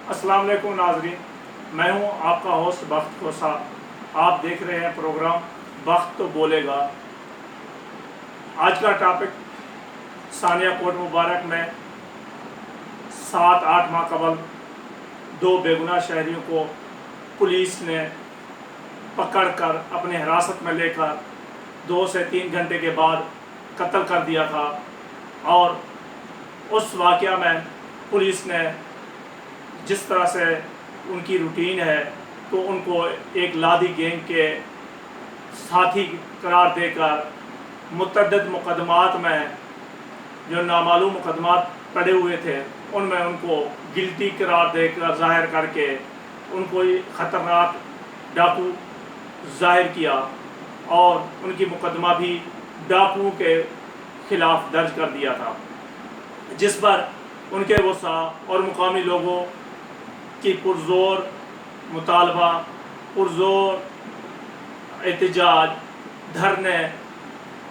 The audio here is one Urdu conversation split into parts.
السلام علیکم ناظرین، میں ہوں آپ کا ہوسٹ بخت کوسا۔ آپ دیکھ رہے ہیں پروگرام بخت تو بولے گا۔ آج کا ٹاپک ثانیہ کوٹ مبارک میں 7-8 ماہ قبل 2 بے گناہ شہریوں کو پولیس نے پکڑ کر اپنے حراست میں لے کر 2 سے 3 گھنٹے کے بعد قتل کر دیا تھا، اور اس واقعہ میں پولیس نے جس طرح سے ان کی روٹین ہے تو ان کو ایک لادی گینگ کے ساتھی قرار دے کر متعدد مقدمات میں جو نامعلوم مقدمات پڑے ہوئے تھے ان میں ان کو گلٹی قرار دے کر ظاہر کر کے ان کو خطرناک ڈاکو ظاہر کیا، اور ان کی مقدمہ بھی ڈاکو کے خلاف درج کر دیا تھا، جس پر ان کے وسع اور مقامی لوگوں کی پرزور مطالبہ، پرزور احتجاج، دھرنے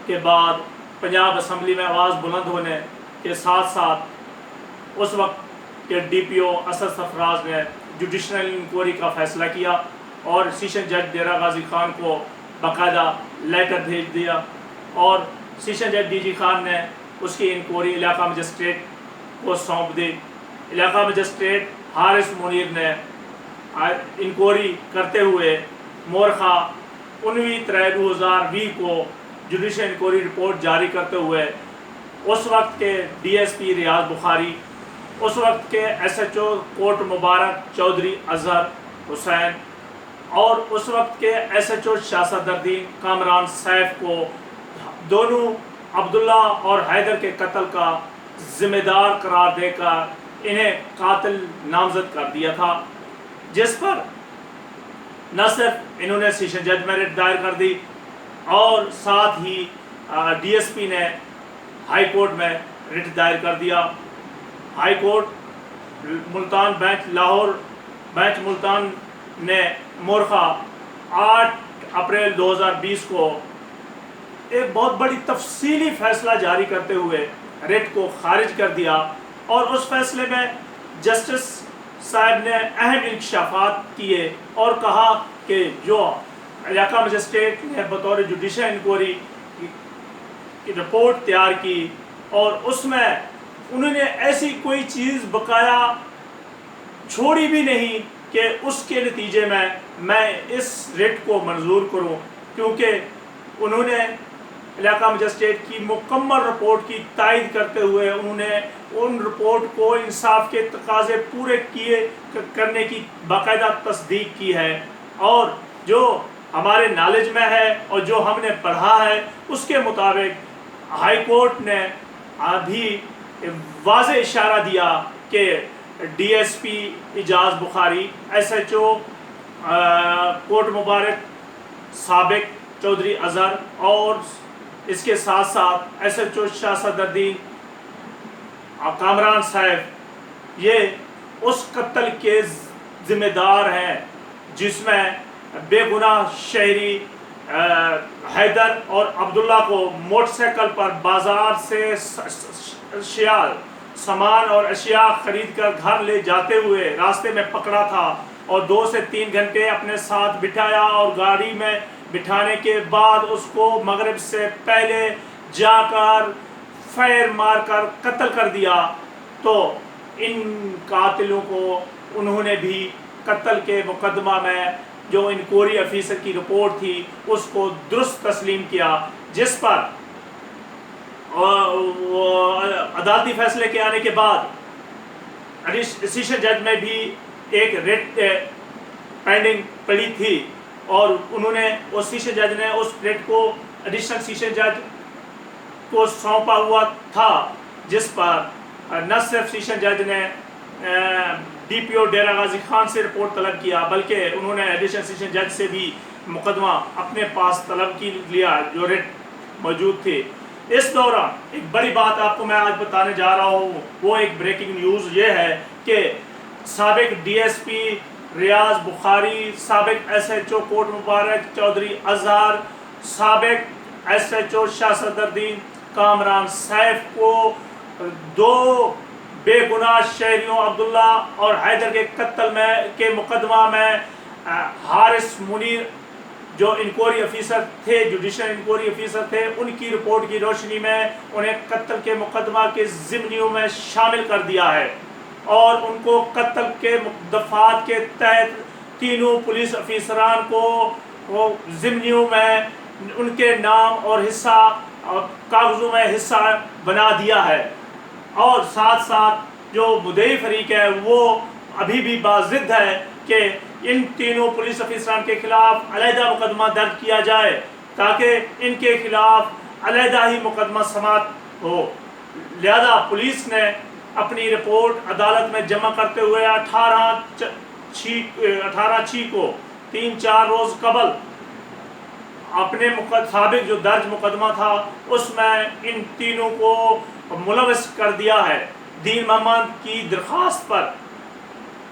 کے بعد پنجاب اسمبلی میں آواز بلند ہونے کے ساتھ ساتھ اس وقت کے ڈی پی او اسد سرفراز نے جوڈیشنل انکوائری کا فیصلہ کیا اور سیشن جج ڈیرہ غازی خان کو باقاعدہ لیٹر بھیج دیا، اور سیشن جج ڈی جی خان نے اس کی انکوائری علاقہ مجسٹریٹ کو سونپ دی۔ علاقہ مجسٹریٹ حارث منیر نے انکوائری کرتے ہوئے مورخہ 19/3/2020 کو جوڈیشل انکوائری رپورٹ جاری کرتے ہوئے اس وقت کے ڈی ایس پی ریاض بخاری، اس وقت کے ایس ایچ او کوٹ مبارک چودھری اظہر حسین، اور اس وقت کے ایس ایچ او شاہ صدرالدین کامران سیف کو دونوں عبداللہ اور حیدر کے قتل کا ذمہ دار قرار دے کر انہیں قاتل نامزد کر دیا تھا، جس پر نہ صرف انہوں نے سیشن جج میں رٹ دائر کر دی اور ساتھ ہی ڈی ایس پی نے ہائی کورٹ میں رٹ دائر کر دیا۔ High court Multan bench Lahore bench Multan نے مورخہ 8 اپریل 2020 کو ایک بہت بڑی تفصیلی فیصلہ جاری کرتے ہوئے رٹ کو خارج کر دیا، اور اس فیصلے میں جسٹس صاحب نے اہم انکشافات کیے اور کہا کہ جو علاقہ مجسٹریٹ نے بطور جوڈیشل انکوائری کی رپورٹ تیار کی اور اس میں انہوں نے ایسی کوئی چیز بقایا چھوڑی بھی نہیں کہ اس کے نتیجے میں اس رٹ کو منظور کروں، کیونکہ انہوں نے علاقہ مجسٹریٹ کی مکمل رپورٹ کی تائید کرتے ہوئے انہوں نے ان رپورٹ کو انصاف کے تقاضے پورے کرنے کی باقاعدہ تصدیق کی ہے، اور جو ہمارے نالج میں ہے اور جو ہم نے پڑھا ہے اس کے مطابق ہائی کورٹ نے ابھی واضح اشارہ دیا کہ ڈی ایس پی اعجاز بخاری، ایس ایچ او کوٹ مبارک سابق چودھری اظہر، اور اس کے ساتھ ساتھ ایس ایچ او شاہ صدرالدین کامران صاحب، یہ اس قتل کے ذمہ دار ہیں جس میں بے گناہ شہری حیدر اور عبداللہ کو موٹر سائیکل پر بازار سے سامان اور اشیاء خرید کر گھر لے جاتے ہوئے راستے میں پکڑا تھا، اور 2 سے 3 گھنٹے اپنے ساتھ بٹھایا، اور گاڑی میں بٹھانے کے بعد اس کو مغرب سے پہلے جا کر فائر مار کر قتل کر دیا۔ تو ان قاتلوں کو انہوں نے بھی قتل کے مقدمہ میں جو انکوائری افیسر کی رپورٹ تھی اس کو درست تسلیم کیا، جس پر عدالتی فیصلے کے آنے کے بعد سیشن جج میں بھی ایک رٹ پینڈنگ پڑی تھی، اور انہوں نے اس سیشن جج نے اس رٹ کو ایڈیشنل سیشن جج کو سونپا ہوا تھا، جس پر نہ صرف سیشن جج نے ڈی پی او ڈیرہ غازی خان سے رپورٹ طلب کیا، بلکہ انہوں نے ایڈیشنل سیشن جج سے بھی مقدمہ اپنے پاس طلب کی لیا جو رٹ موجود تھے۔ اس دوران ایک بڑی بات آپ کو میں آج بتانے جا رہا ہوں، وہ ایک بریکنگ نیوز یہ ہے کہ سابق ڈی ایس پی ریاض بخاری، سابق ایس ایچ او کوٹ مبارک چودھری اظہر، سابق ایس ایچ او شاہ صدرالدین کامران سیف کو 2 بے گناہ شہریوں عبداللہ اور حیدر کے قتل کے مقدمہ میں حارث منیر جو انکوائری افیسر تھے، جوڈیشل انکوائری افیسر تھے، ان کی رپورٹ کی روشنی میں انہیں قتل کے مقدمہ کے ضمنیوں میں شامل کر دیا ہے اور ان کو قتل کے دفعات کے تحت تینوں پولیس افیسران کو ضمنیوں میں ان کے نام اور حصہ کاغذوں میں حصہ بنا دیا ہے، اور ساتھ ساتھ جو مدعی فریق ہے وہ ابھی بھی باضد ہے کہ ان تینوں پولیس افیسران کے خلاف علیحدہ مقدمہ درج کیا جائے تاکہ ان کے خلاف علیحدہ ہی مقدمہ سماعت ہو۔ لہذا پولیس نے اپنی رپورٹ عدالت میں جمع کرتے ہوئے 18/6 کو 3-4 روز قبل اپنے سابق جو درج مقدمہ تھا اس میں ان تینوں کو ملوث کر دیا ہے۔ دین محمد کی درخواست پر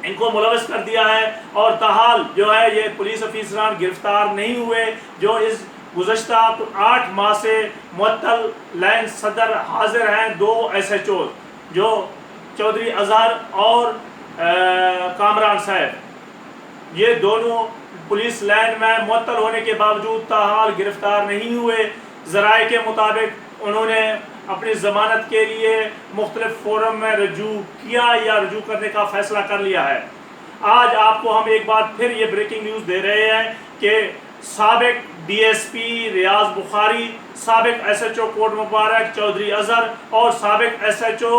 ان کو ملوث کر دیا ہے، اور تاحال جو ہے یہ پولیس افیسران گرفتار نہیں ہوئے جو اس گزشتہ 8 ماہ سے معطل لائن صدر حاضر ہیں 2 SHOs جو چودھری اظہر اور کامران صاحب، یہ دونوں پولیس لائن میں معطل ہونے کے باوجود تاحال گرفتار نہیں ہوئے۔ ذرائع کے مطابق انہوں نے اپنی ضمانت کے لیے مختلف فورم میں رجوع کیا یا رجوع کرنے کا فیصلہ کر لیا ہے۔ آج آپ کو ہم ایک بار پھر یہ بریکنگ نیوز دے رہے ہیں کہ سابق DSP ریاض بخاری، سابق SHO کوٹ مبارک چودھری اظہر اور سابق SHO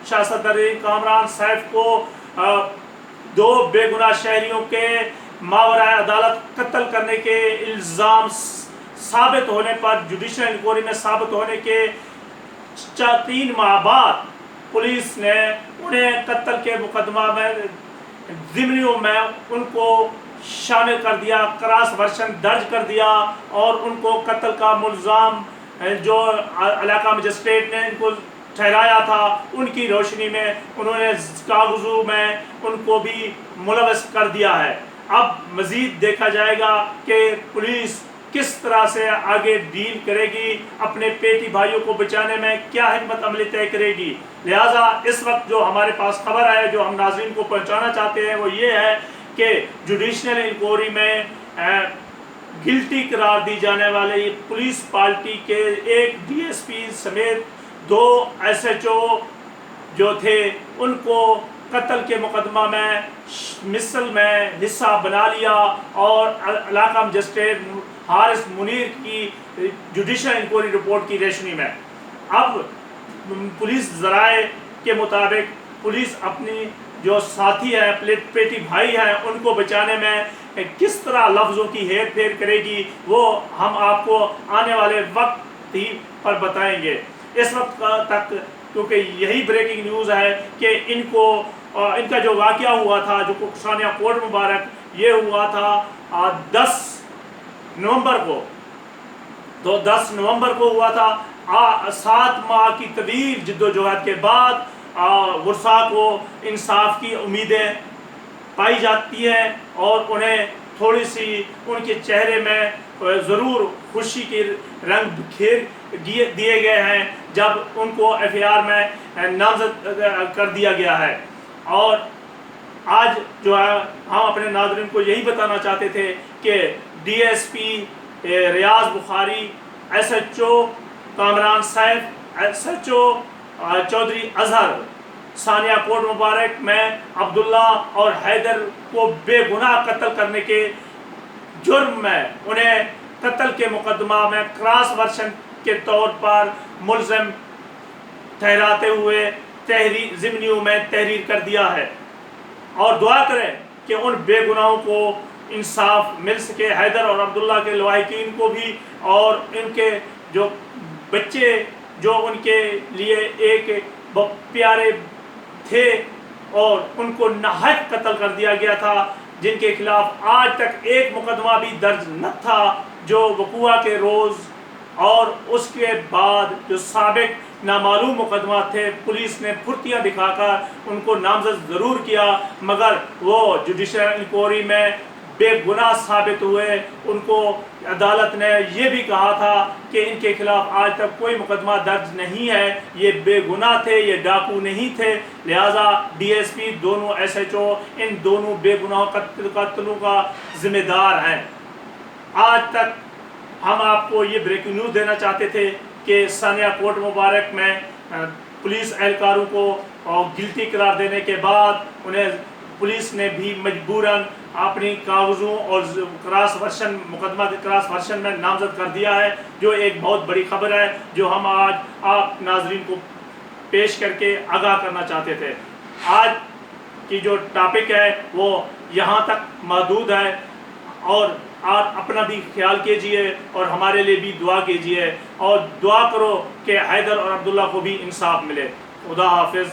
شاست تحریر کامران سیف کو 2 بے گناہ شہریوں کے ماورائے عدالت قتل کرنے کے الزام ثابت ہونے پر جوڈیشل انکوائری میں ثابت ہونے کے 3 ماہ بعد پولیس نے انہیں قتل کے مقدمہ میں ضمنیوں میں ان کو شامل کر دیا، کراس ورشن درج کر دیا اور ان کو قتل کا ملزم جو علاقہ مجسٹریٹ نے ان کو ٹھہرایا تھا ان کی روشنی میں انہوں نے کاغذوں میں ان کو بھی ملوث کر دیا ہے۔ اب مزید دیکھا جائے گا کہ پولیس کس طرح سے آگے ڈیل کرے گی، اپنے پیٹی بھائیوں کو بچانے میں کیا حکمت عملی طے کرے گی۔ لہٰذا اس وقت جو ہمارے پاس خبر ہے جو ہم ناظرین کو پہنچانا چاہتے ہیں وہ یہ ہے کہ جوڈیشل انکوائری میں گلٹی قرار دی جانے والی پولیس پارٹی کے ایک DSP سمیت 2 SHO جو تھے ان کو قتل کے مقدمہ میں مثل میں حصہ بنا لیا، اور علاقہ مجسٹریٹ حارث منیر کی جوڈیشل انکوائری رپورٹ کی روشنی میں اب پولیس ذرائع کے مطابق پولیس اپنی جو ساتھی ہیں پیٹی بھائی ہیں ان کو بچانے میں کس طرح لفظوں کی ہیر پھیر کرے گی وہ ہم آپ کو آنے والے وقت ہی پر بتائیں گے۔ اس وقت تک کیونکہ یہی بریکنگ نیوز ہے کہ ان کا جو واقعہ ہوا تھا جو کوکسانیہ کوٹ مبارک یہ ہوا تھا 10 نومبر کو، تو 10 نومبر کو ہوا تھا۔ 7 ماہ کی طویل جدوجہد کے بعد ورثاء کو انصاف کی امیدیں پائی جاتی ہیں اور انہیں تھوڑی سی ان کے چہرے میں ضرور خوشی کے رنگ بکھیر دیے گئے ہیں جب ان کو FIR میں نامزد کر دیا گیا ہے۔ اور آج جو ہے ہم اپنے ناظرین کو یہی بتانا چاہتے تھے کہ DSP Riaz Bukhari, SHO Kamran Saif, SHO Chaudhry Azhar Sania Kot Mubarak میں عبداللہ اور حیدر کو بے گناہ قتل کرنے کے جرم میں انہیں قتل کے مقدمہ میں کراس ورشن کے طور پر ملزم ٹھہراتے ہوئے ضمنیوں میں تحریر کر دیا ہے، اور دعا کریں کہ ان بے گناہوں کو انصاف مل سکے، حیدر اور عبداللہ کے لواحقین کو بھی، اور ان کے جو بچے جو ان کے لیے ایک پیارے تھے اور ان کو ناحق قتل کر دیا گیا تھا، جن کے خلاف آج تک ایک مقدمہ بھی درج نہ تھا، جو وقوع کے روز اور اس کے بعد جو سابق نامعلوم مقدمہ تھے پولیس نے پھرتیاں دکھا کر ان کو نامزد ضرور کیا، مگر وہ جوڈیشل انکوائری میں بے گناہ ثابت ہوئے، ان کو عدالت نے یہ بھی کہا تھا کہ ان کے خلاف آج تک کوئی مقدمہ درج نہیں ہے، یہ بے گناہ تھے، یہ ڈاکو نہیں تھے، لہٰذا ڈی ایس پی، دونوں ایس ایچ او، ان دونوں بے گناہ قتلوں کا ذمہ دار ہیں۔ آج تک ہم آپ کو یہ بریکنگ نیوز دینا چاہتے تھے کہ ثانیہ کوٹ مبارک میں پولیس اہلکاروں کو گلٹی قرار دینے کے بعد انہیں پولیس نے بھی مجبوراً اپنی کاغذوں اور مقدمہ کراس ورشن میں نامزد کر دیا ہے، جو ایک بہت بڑی خبر ہے، جو ہم آج آپ ناظرین کو پیش کر کے آگاہ کرنا چاہتے تھے۔ آج کی جو ٹاپک ہے وہ یہاں تک محدود ہے، اور آپ اپنا بھی خیال کیجئے اور ہمارے لیے بھی دعا کیجئے، اور دعا کرو کہ حیدر اور عبداللہ کو بھی انصاف ملے۔ خدا حافظ۔